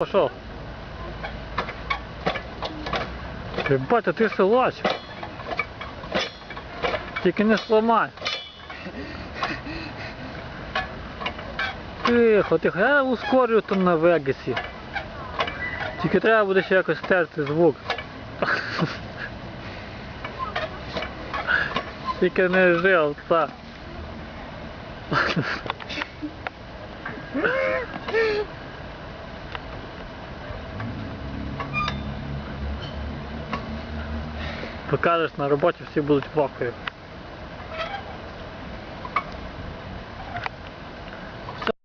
Пошел. Батя, ти силач. Тільки не сломай. Тихо, тихо, я ускорю там на Вегасі. Тільки треба буде ще якось стерти звук. Тільки не живця. Покажеш на роботі, всі будуть в ахуї.